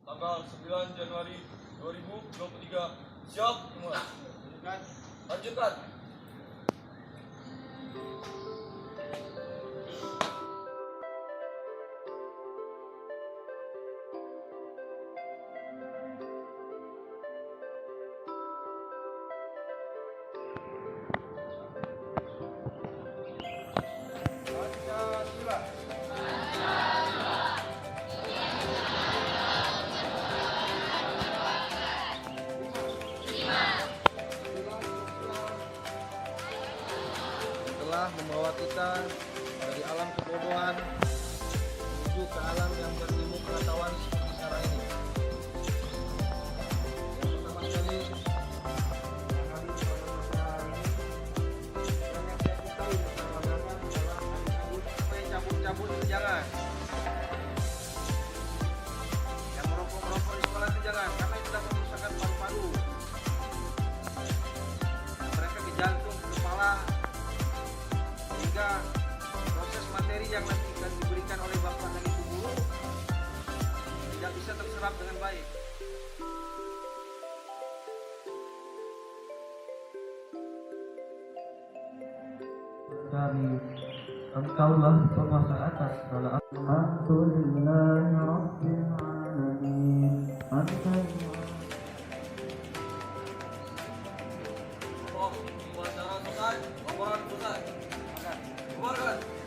tanggal 9 Januari 2023. Siap dimulai. Lanjutkan. Telah membawa kita dari alam kebodohan menuju ke alam yang berilmu pengetahuan seperti sekarang ini. Yang pertama sekali, cabut-cabut jangan. Yang merokok di sekolah itu jangan, karena itu dapat merusakkan paru-paru. Mereka ke jantung, ke kepala, sehingga proses materi yang nanti akan diberikan oleh bapak dan ibu guru tidak bisa terserap dengan baik. Dari Engkaulah penguasa atas segala Alhamdulillahi Rabbil Alamin. Oh, upacara selesai, laporan selesai. Bubarkan.